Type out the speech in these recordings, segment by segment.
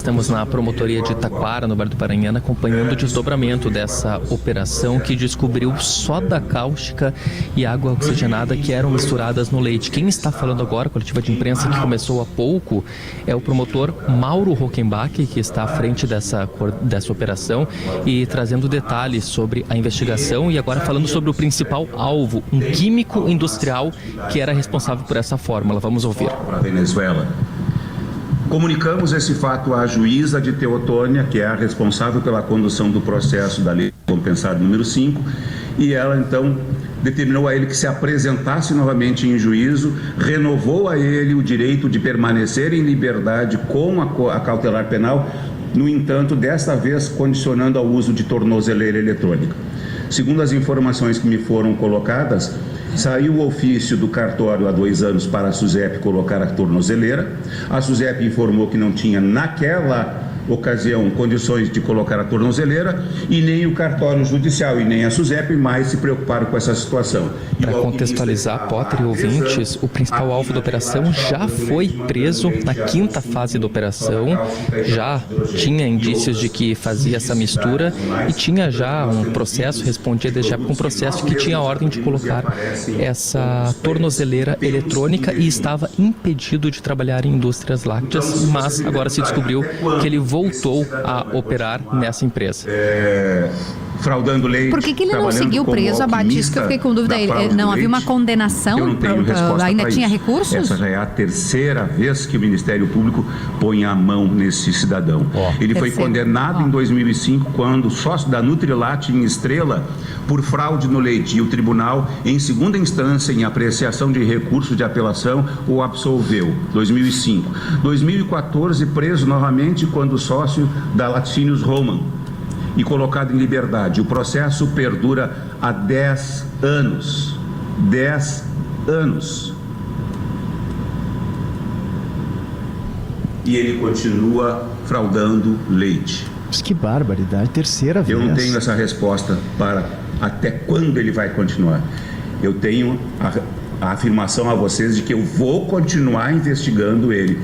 Estamos na promotoria de Taquara, no Vale do Paranhana, acompanhando o desdobramento dessa operação que descobriu soda cáustica e água oxigenada que eram misturadas no leite. Quem está falando agora, a coletiva de imprensa que começou há pouco, é o promotor Mauro Rockenbach, que está à frente dessa operação e trazendo detalhes sobre a investigação e agora falando sobre o principal alvo, um químico industrial que era responsável por essa fórmula. Vamos ouvir. Para a Venezuela. Comunicamos esse fato à juíza de Teotônia, que é a responsável pela condução do processo da lei compensada número 5, e ela então determinou a ele que se apresentasse novamente em juízo, renovou a ele o direito de permanecer em liberdade com a cautelar penal, no entanto, desta vez condicionando ao uso de tornozeleira eletrônica. Segundo as informações que me foram colocadas, saiu o ofício do cartório há 2 anos para a SUSEP colocar a tornozeleira. A SUSEP informou que não tinha naquela ocasião condições de colocar a tornozeleira e nem o cartório judicial e nem a SUSEP mais se preocuparam com essa situação. Para contextualizar, Potter e ouvintes, o principal alvo da operação já foi preso na 5ª fase da operação, já tinha indícios de que fazia essa mistura e tinha já um processo, respondia desde a época um processo que tinha a ordem de colocar essa tornozeleira eletrônica e estava impedido de trabalhar em indústrias lácteas, mas agora se descobriu que ele voltou a operar nessa empresa. Fraudando leite. Por que ele não seguiu preso, Batista? Que eu fiquei com dúvida. Não havia uma condenação? Eu não tenho resposta. Ainda tinha recursos? Essa já é a 3ª vez que o Ministério Público põe a mão nesse cidadão. Ele foi condenado em 2005 quando sócio da Nutrilate em Estrela por fraude no leite e o tribunal, em 2ª instância, em apreciação de recurso de apelação, o absolveu. 2005. 2014, preso novamente quando sócio da Laticínios Roman e colocado em liberdade. O processo perdura há 10 anos. 10 anos. E ele continua fraudando leite. Mas que barbaridade, 3ª vez. Eu não tenho essa resposta para até quando ele vai continuar. Eu tenho a afirmação a vocês de que eu vou continuar investigando ele.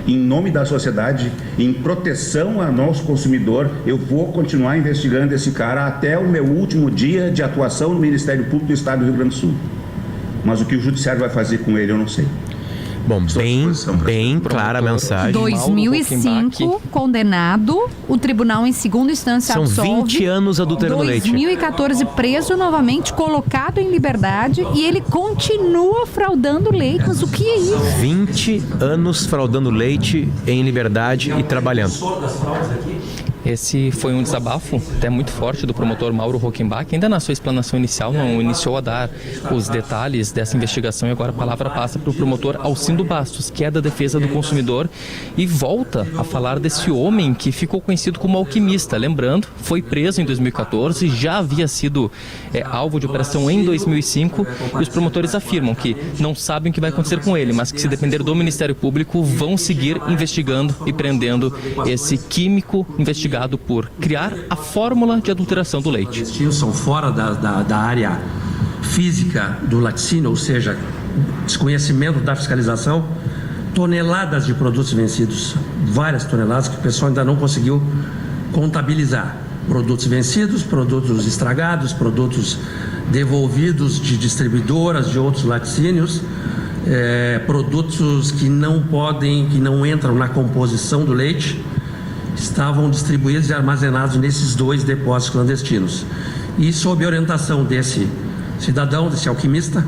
Em nome da sociedade, em proteção ao nosso consumidor, eu vou continuar investigando esse cara até o meu último dia de atuação no Ministério Público do Estado do Rio Grande do Sul. Mas o que o Judiciário vai fazer com ele, eu não sei. Bom, bem clara a mensagem. 2005, condenado, o tribunal em 2ª instância São absolve. 20 anos adulterando leite. 2014, preso novamente, colocado em liberdade e ele continua fraudando leite. Mas o que é isso? 20 anos fraudando leite em liberdade e trabalhando. Esse foi um desabafo até muito forte do promotor Mauro Rockenbach. Ainda na sua explanação inicial não iniciou a dar os detalhes dessa investigação e agora a palavra passa para o promotor Alcindo Bastos, que é da defesa do consumidor, e volta a falar desse homem que ficou conhecido como alquimista. Lembrando, foi preso em 2014, já havia sido alvo de operação em 2005 e os promotores afirmam que não sabem o que vai acontecer com ele, mas que se depender do Ministério Público vão seguir investigando e prendendo esse químico investigado por criar a fórmula de adulteração do leite. São fora da área física do laticínio, ou seja, desconhecimento da fiscalização, toneladas de produtos vencidos, várias toneladas que o pessoal ainda não conseguiu contabilizar. Produtos vencidos, produtos estragados, produtos devolvidos de distribuidoras de outros laticínios, produtos que não entram na composição do leite, estavam distribuídos e armazenados nesses 2 depósitos clandestinos. E sob orientação desse cidadão, desse alquimista,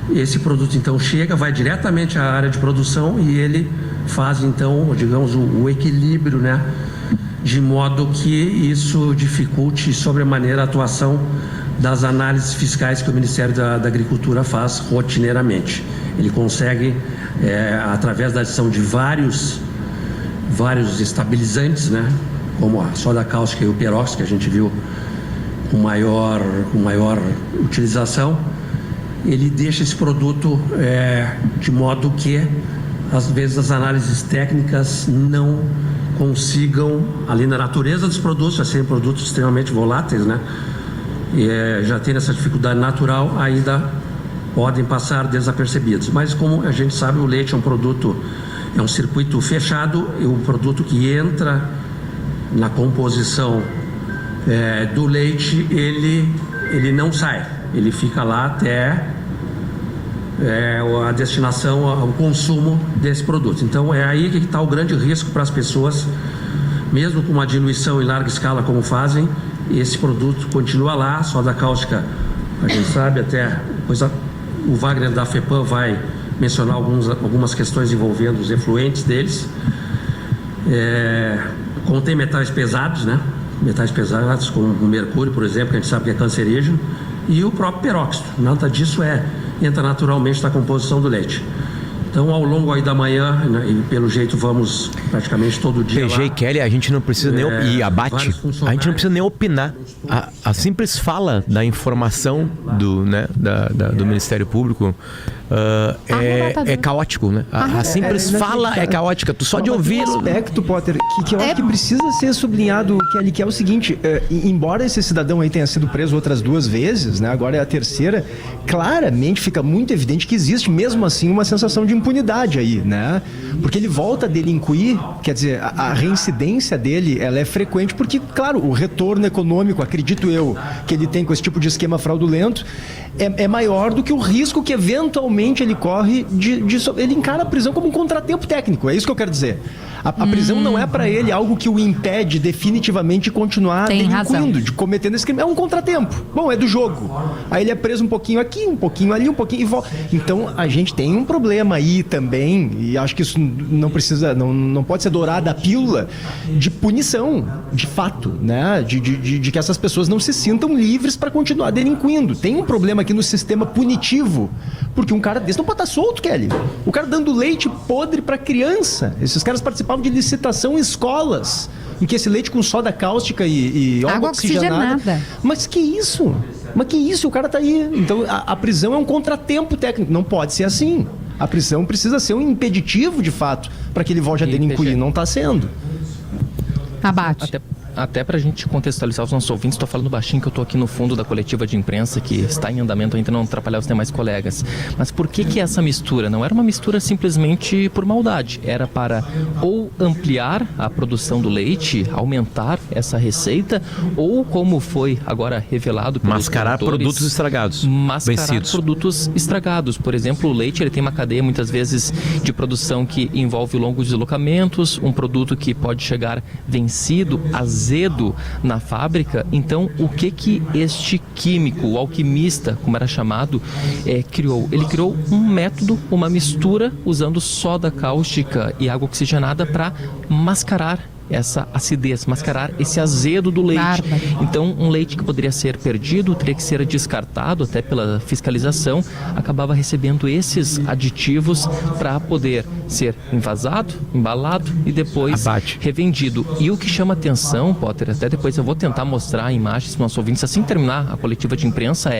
esse produto então chega, vai diretamente à área de produção e ele faz então, digamos, o equilíbrio, né, de modo que isso dificulte sobremaneira a atuação das análises fiscais que o Ministério da Agricultura faz rotineiramente. Ele consegue, através da adição de vários estabilizantes, né, como a soda cáustica e o peróxido, que a gente viu com maior utilização, ele deixa esse produto de modo que, às vezes, as análises técnicas não consigam, ali na natureza dos produtos, a serem produtos extremamente voláteis, né, já ter essa dificuldade natural, ainda podem passar desapercebidos. Mas, como a gente sabe, o leite é um produto É um circuito fechado e o produto que entra na composição do leite, ele não sai. Ele fica lá até a destinação, o consumo desse produto. Então é aí que está o grande risco para as pessoas, mesmo com uma diluição em larga escala como fazem, esse produto continua lá. Soda cáustica, a gente sabe, até depois o Wagner da FEPAM vai mencionar algumas questões envolvendo os efluentes deles. Contém metais pesados, né? Metais pesados como o mercúrio, por exemplo, que a gente sabe que é cancerígeno, e o próprio peróxido. Nada disso entra naturalmente na composição do leite. Então, ao longo aí da manhã, né, e pelo jeito vamos praticamente todo dia PG e Kelly, a gente não precisa nem e abate, a gente não precisa nem opinar. A simples fala da informação do Ministério Público é caótico, né? A simples fala é caótica. Tu só de ouvir... Um aspecto, Potter, que eu acho que precisa ser sublinhado, Kelly, que é o seguinte, embora esse cidadão aí tenha sido preso outras 2 vezes, né, agora é a terceira, claramente fica muito evidente que existe mesmo assim uma sensação de impunidade aí, né? Porque ele volta a delinquir, quer dizer, a reincidência dele, ela é frequente porque, claro, o retorno econômico, acredito eu, que ele tem com esse tipo de esquema fraudulento é maior do que o risco que eventualmente ele corre ele encara a prisão como um contratempo técnico, é isso que eu quero dizer. A prisão não é para ele algo que o impede definitivamente de continuar delinquindo, de cometendo esse crime. É um contratempo. Bom, é do jogo. Aí ele é preso um pouquinho aqui, um pouquinho ali, um pouquinho e volta. Então a gente tem um problema aí também, e acho que isso não pode ser dourada a pílula de punição, de fato, né? De que essas pessoas não se sintam livres para continuar delinquindo. Tem um problema aqui no sistema punitivo, porque um cara desse não pode estar solto, Kelly. O cara dando leite podre para criança. Esses caras participavam de licitação em escolas, em que esse leite com soda cáustica e água oxigenada. Mas que isso? O cara tá aí. Então a prisão é um contratempo técnico. Não pode ser assim. A prisão precisa ser um impeditivo, de fato, para que ele volte a delinquir. Não está sendo. Abate. Até para a gente contextualizar os nossos ouvintes, estou falando baixinho que eu estou aqui no fundo da coletiva de imprensa que está em andamento, ainda não atrapalhar os demais colegas. Mas por que essa mistura? Não era uma mistura simplesmente por maldade, era para ou ampliar a produção do leite, aumentar essa receita, ou como foi agora revelado pelos mascarar produtos estragados, vencidos. Produtos estragados. Por exemplo, o leite ele tem uma cadeia muitas vezes de produção que envolve longos deslocamentos, um produto que pode chegar vencido, azedo na fábrica. Então, o que este químico, o alquimista, como era chamado, criou? Ele criou um método, uma mistura, usando soda cáustica e água oxigenada para mascarar essa acidez, mascarar esse azedo do leite. Então, um leite que poderia ser perdido, teria que ser descartado até pela fiscalização, acabava recebendo esses aditivos para poder ser envasado, embalado e depois revendido. E o que chama atenção, Potter, até depois eu vou tentar mostrar imagens para os nossos ouvintes, assim que terminar a coletiva de imprensa,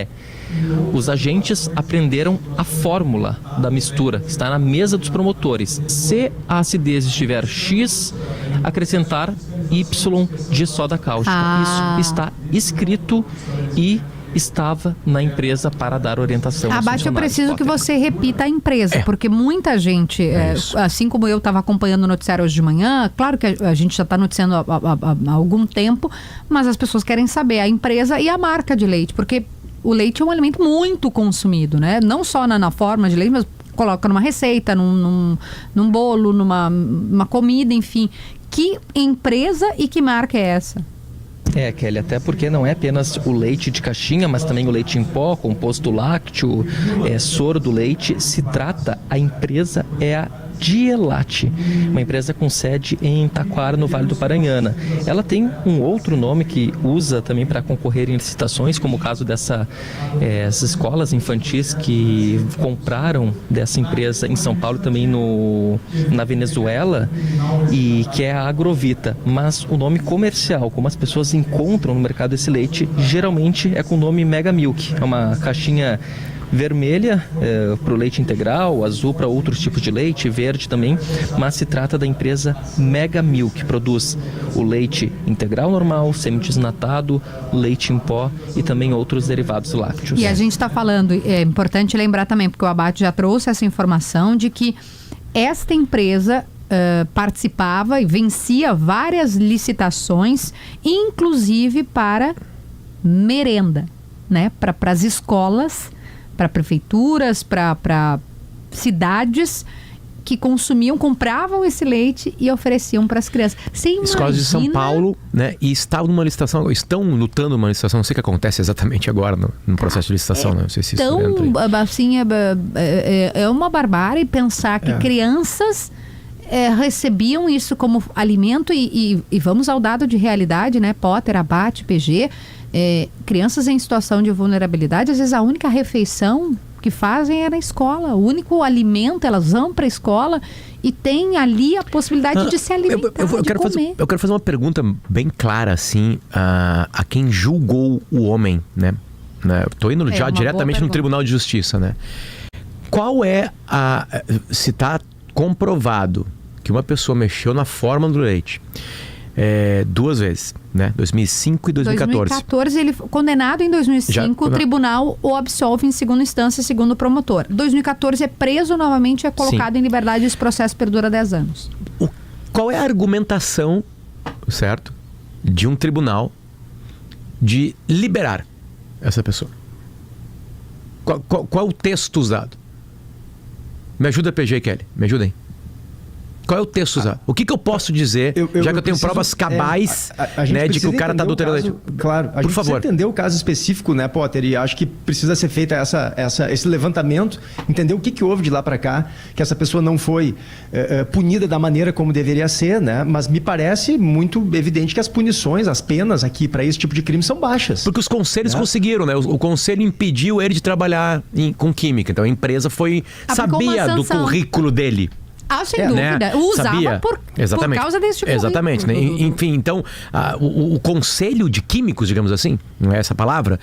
os agentes aprenderam a fórmula da mistura, está na mesa dos promotores. Se a acidez estiver X, acrescentar Y de soda cáustica. Isso está escrito e estava na empresa para dar orientação. Abate, eu preciso que você repita a empresa, porque muita gente, assim como eu estava acompanhando o noticiário hoje de manhã, claro que a gente já está noticiando há algum tempo, mas as pessoas querem saber a empresa e a marca de leite, porque o leite é um alimento muito consumido, né? Não só na forma de leite, mas coloca numa receita, num bolo, numa comida, enfim. Que empresa e que marca é essa? Kelly, até porque não é apenas o leite de caixinha, mas também o leite em pó, composto lácteo, soro do leite. A empresa é a Dielate, uma empresa com sede em Taquara, no Vale do Paranhana. Ela tem um outro nome que usa também para concorrer em licitações, como o caso dessas escolas infantis que compraram dessa empresa em São Paulo, também na Venezuela, e que é a Agrovita. Mas o nome comercial, como as pessoas encontram no mercado esse leite, geralmente é com o nome Mega Milk. É uma caixinha vermelha para o leite integral, azul para outros tipos de leite, verde também, mas se trata da empresa Mega Milk, que produz o leite integral normal, semi-desnatado, leite em pó e também outros derivados lácteos. E a gente está falando, é importante lembrar também, porque o Abate já trouxe essa informação de que esta empresa participava e vencia várias licitações, inclusive para merenda, né? Para as escolas, para prefeituras, para cidades que compravam esse leite e ofereciam para as crianças. Escolas de São Paulo, né? E estão lutando numa licitação, não sei o que acontece exatamente agora no processo de licitação, né? Não sei se então, isso entra aí. assim, é uma barbárie pensar que crianças recebiam isso como alimento e vamos ao dado de realidade, né? Potter, Abate, PG, crianças em situação de vulnerabilidade, às vezes a única refeição que fazem é na escola, o único alimento, elas vão para a escola e tem ali a possibilidade de se alimentar, eu quero fazer uma pergunta bem clara, assim, a quem julgou o homem, né? Estou indo já diretamente no Tribunal de Justiça, né? Qual é se está comprovado que uma pessoa mexeu na fórmula do leite 2 vezes, né? 2005 e 2014. 2014 ele foi condenado em 2005, o tribunal o absolve em segunda instância, segundo o promotor. 2014 é preso novamente e é colocado em liberdade e esse processo perdura 10 anos. Qual é a argumentação, certo, de um tribunal de liberar essa pessoa? Qual é o texto usado? Me ajuda, PG e Kelly, me ajudem. Qual é o texto usado? O que eu posso dizer, já que eu tenho provas cabais, né, de que o cara está adulterando leite? Claro, a gente precisa entender o caso específico, né, Potter? E acho que precisa ser feita esse levantamento, entender o que houve de lá para cá, que essa pessoa não foi punida da maneira como deveria ser, né? Mas me parece muito evidente que as punições, as penas aqui para esse tipo de crime são baixas. Porque os conselhos conseguiram, né? O conselho impediu ele de trabalhar com química. Então a empresa sabia do currículo dele. Sem dúvida. Né? Usava por causa desse tipo. Exatamente. Né? Enfim, então, o conselho de químicos, digamos assim, não é essa palavra,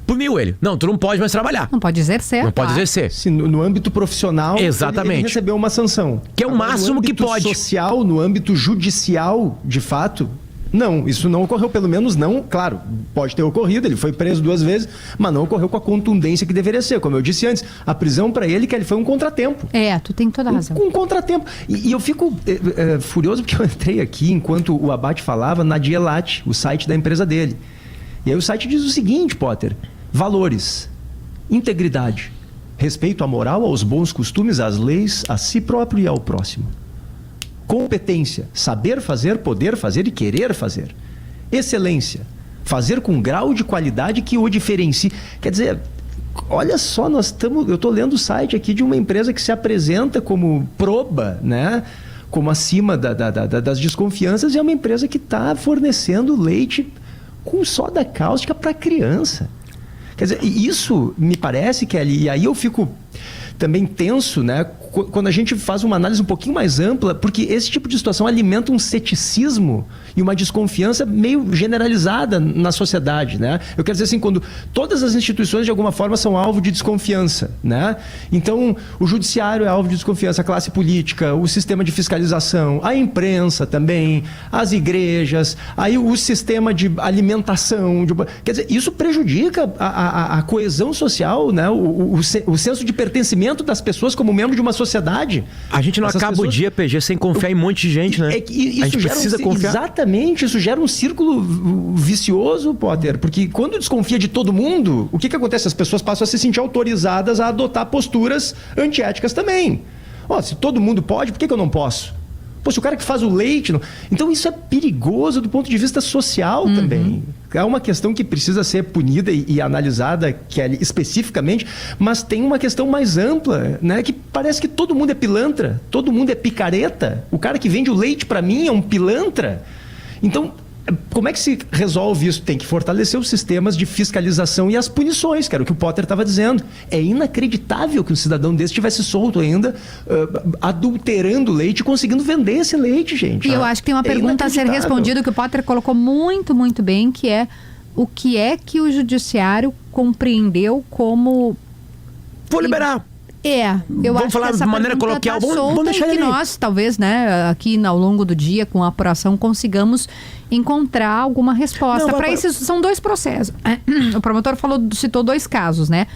puniu ele. Não, tu não pode mais trabalhar. Não pode exercer. Não pode exercer. Se no âmbito profissional, exatamente, ele recebeu uma sanção. Que é o máximo que pode. No âmbito social, no âmbito judicial, de fato... Não, isso não ocorreu, pelo menos não, claro, pode ter ocorrido, ele foi preso 2 vezes, mas não ocorreu com a contundência que deveria ser. Como eu disse antes, a prisão para ele, que ele foi um contratempo. Tu tem toda a razão. Um contratempo. E eu fico furioso porque eu entrei aqui, enquanto o Abate falava, na Dielat, o site da empresa dele. E aí o site diz o seguinte, Potter: valores, integridade, respeito à moral, aos bons costumes, às leis, a si próprio e ao próximo. Competência, saber fazer, poder fazer e querer fazer. Excelência, fazer com grau de qualidade que o diferencie. Quer dizer, olha só, eu estou lendo o site aqui de uma empresa que se apresenta como proba, né? Como acima das desconfianças, e é uma empresa que está fornecendo leite com soda cáustica para criança. Quer dizer, isso me parece, Kelly, e aí eu fico também tenso, né? Quando a gente faz uma análise um pouquinho mais ampla, porque esse tipo de situação alimenta um ceticismo e uma desconfiança meio generalizada na sociedade, né? Eu quero dizer assim, quando todas as instituições de alguma forma são alvo de desconfiança, né? Então, o judiciário é alvo de desconfiança, a classe política, o sistema de fiscalização, a imprensa também, as igrejas, aí o sistema de alimentação, quer dizer, isso prejudica a coesão social, né? O senso de pertencimento das pessoas como membro de uma sociedade. A gente não acaba o dia, PG, sem confiar em um monte de gente, né? A gente precisa confiar. Exatamente, isso gera um círculo vicioso, Potter, porque quando desconfia de todo mundo, o que acontece? As pessoas passam a se sentir autorizadas a adotar posturas antiéticas também. Se todo mundo pode, por que eu não posso? Se o cara que faz o leite... Não... Então isso é perigoso do ponto de vista social também. É uma questão que precisa ser punida e analisada, Kelly, especificamente, mas tem uma questão mais ampla, né? Que parece que todo mundo é pilantra, todo mundo é picareta. O cara que vende o leite para mim é um pilantra. Então, como é que se resolve isso? Tem que fortalecer os sistemas de fiscalização e as punições, que era o que o Potter estava dizendo. É inacreditável que um cidadão desse tivesse solto ainda, adulterando leite e conseguindo vender esse leite, gente. E eu acho que tem uma pergunta a ser respondida que o Potter colocou muito, muito bem, que é o que é que o judiciário compreendeu como... Vou liberar. Eu Vamos acho falar que essa de maneira pergunta coloquial, tá vamos solta deixar e que ele aí. nós, talvez, né, aqui ao longo do dia, com a apuração, consigamos encontrar alguma resposta. Para isso, são 2 processos. O promotor citou 2 casos, né?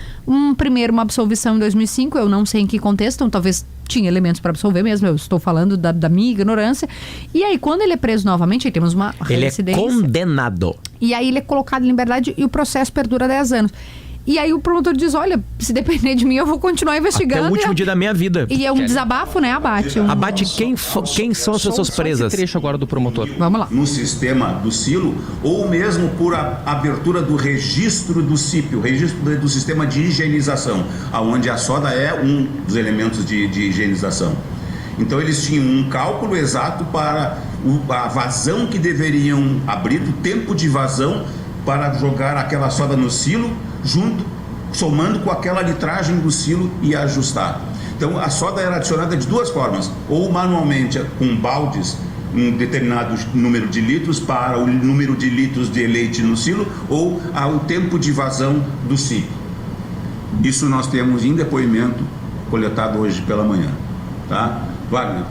Primeiro, uma absolvição em 2005, eu não sei em que contexto, então talvez tinha elementos para absolver mesmo, eu estou falando da minha ignorância. E aí, quando ele é preso novamente, aí temos uma reincidência. Ele é condenado. E aí ele é colocado em liberdade e o processo perdura 10 anos. E aí o promotor diz, olha, se depender de mim, eu vou continuar investigando. Até o último dia da minha vida. E é um desabafo, né, Abate? Abate, quem são as pessoas presas? Esse trecho agora do promotor. Vamos lá. No sistema do silo, ou mesmo por abertura do registro do CIP, o registro do sistema de higienização, onde a soda é um dos elementos de higienização. Então eles tinham um cálculo exato para a vazão que deveriam abrir, o tempo de vazão para jogar aquela soda no silo, somando com aquela litragem do silo e ajustar. Então a soda era adicionada de 2 formas, ou manualmente com baldes, um determinado número de litros para o número de litros de leite no silo, ou ao tempo de vazão do CIP. Isso nós temos em depoimento coletado hoje pela manhã. Tá? Wagner.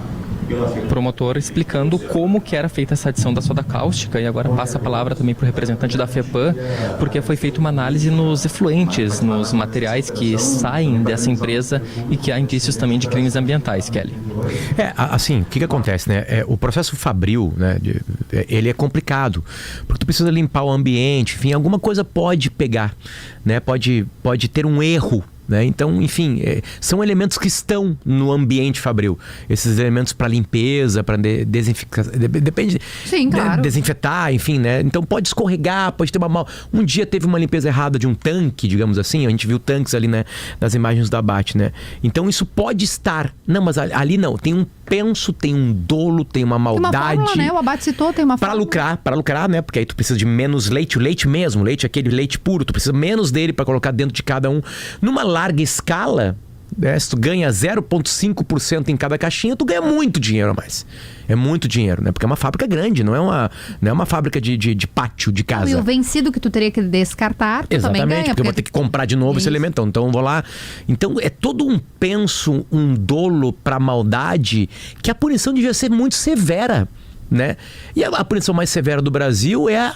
Promotor explicando como que era feita essa adição da soda cáustica, e agora passa a palavra também para o representante da FEPAM, porque foi feita uma análise nos efluentes, nos materiais que saem dessa empresa e que há indícios também de crimes ambientais, Kelly. Assim, o que acontece, né? O processo fabril, né? Ele é complicado, porque tu precisa limpar o ambiente, enfim, alguma coisa pode pegar, né? Pode ter um erro. Né? Então, enfim, são elementos que estão no ambiente fabril. Esses elementos para limpeza, para desinfectar, depende. Sim, claro. Desinfetar, enfim, né? Então pode escorregar, pode ter uma um dia teve uma limpeza errada de um tanque, digamos assim. A gente viu tanques ali, né? Nas imagens do abate, né? Então isso pode estar. Não, mas ali não. Tem um penso, tem um dolo, tem uma maldade. Tem uma fórmula, né? O abate citou, tem uma fórmula. Para lucrar, né? Porque aí tu precisa de menos leite, o leite mesmo, aquele leite puro, tu precisa menos dele para colocar dentro de cada um. Numa larga escala, né? Se tu ganha 0,5% em cada caixinha, tu ganha muito dinheiro a mais. É muito dinheiro, né? Porque é uma fábrica grande, não é uma fábrica de pátio, de casa. E o vencido que tu teria que descartar, tu também ganha. Porque eu vou ter que comprar de novo esse elemento. Então eu vou lá. Então é todo um penso, um dolo pra maldade, que a punição devia ser muito severa, né? E a punição mais severa do Brasil é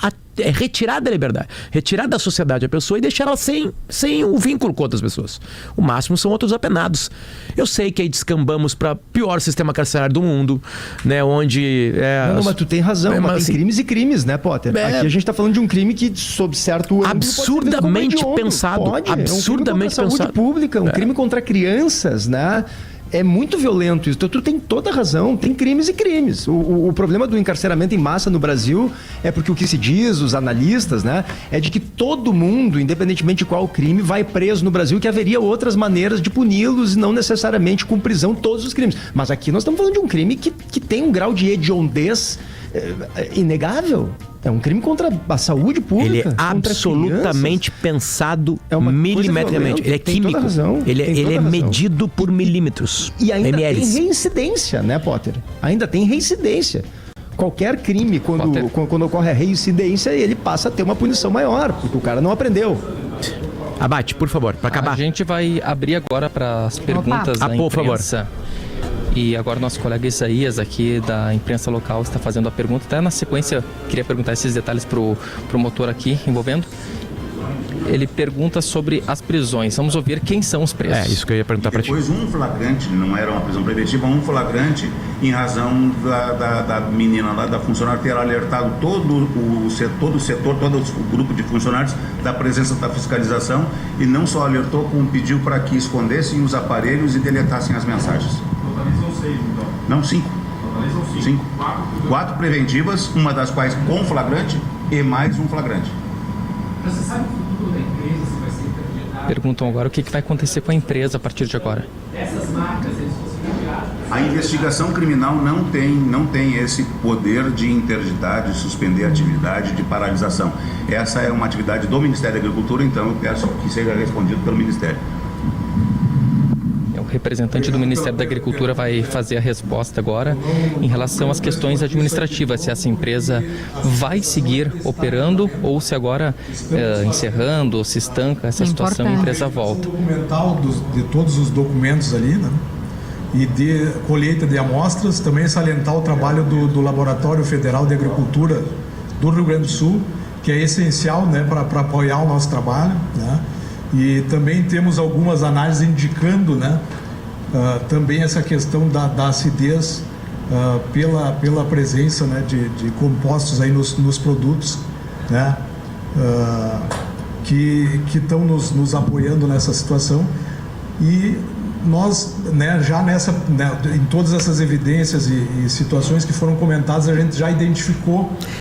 retirar da liberdade, retirar da sociedade a pessoa e deixar ela sem o vínculo com outras pessoas. O máximo são outros apenados. Eu sei que aí descambamos para pior sistema carcerário do mundo, né? Onde... Não, mas tu tem razão, mas assim, tem crimes e crimes, né, Potter? Aqui a gente tá falando de um crime que, sob certo ângulo, absurdamente pensado. Absurdamente é um crime contra a saúde pensado. pública, um crime contra crianças, né? É muito violento isso. Então, tu tem toda a razão. Tem crimes e crimes. O problema do encarceramento em massa no Brasil é porque o que se diz, os analistas, né, é de que todo mundo, independentemente de qual crime, vai preso no Brasil, que haveria outras maneiras de puni-los e não necessariamente com prisão todos os crimes. Mas aqui nós estamos falando de um crime que tem um grau de hediondez inegável. É um crime contra a saúde pública. Ele é absolutamente pensado milimetricamente. Ele é químico. Ele é medido por milímetros. E ainda tem reincidência, né, Potter? Ainda tem reincidência. Qualquer crime, quando ocorre a reincidência, ele passa a ter uma punição maior, porque o cara não aprendeu. Abate, por favor, para acabar. A gente vai abrir agora para as perguntas da imprensa. Por favor. E agora nosso colega Isaías aqui da imprensa local está fazendo a pergunta. Até na sequência, queria perguntar esses detalhes para o promotor aqui envolvendo. Ele pergunta sobre as prisões. Vamos ouvir quem são os presos. Isso que eu ia perguntar para ti. Depois um flagrante, não era uma prisão preventiva, um flagrante em razão da menina lá, da funcionária, ter alertado todo o setor, todo o grupo de funcionários da presença da fiscalização, e não só alertou, como pediu para que escondessem os aparelhos e deletassem as mensagens. Totalizam 6, então? Não, 5. Totalizam 5. 4 preventivas, uma das quais com flagrante e mais um flagrante. Você sabe o futuro da empresa, se vai ser interditada? Perguntam agora o que vai acontecer com a empresa a partir de agora. Essas marcas, eles conseguiram criar? A investigação criminal não tem esse poder de interditar, de suspender a atividade, de paralisação. Essa é uma atividade do Ministério da Agricultura, então eu peço que seja respondido pelo Ministério. representante do Ministério da Agricultura vai fazer a resposta agora em relação às questões administrativas, se essa empresa vai seguir operando ou se agora, encerrando, se estanca essa situação, a empresa volta. Documental de todos os documentos ali, né? E de colheita de amostras, também salientar o trabalho do Laboratório Federal de Agricultura do Rio Grande do Sul, que é essencial, né, para apoiar o nosso trabalho, né? E também temos algumas análises indicando, né, também essa questão da acidez pela presença, né, de compostos aí nos produtos, né, que estão nos apoiando nessa situação. E nós, né, já em todas essas evidências e situações que foram comentadas, a gente já identificou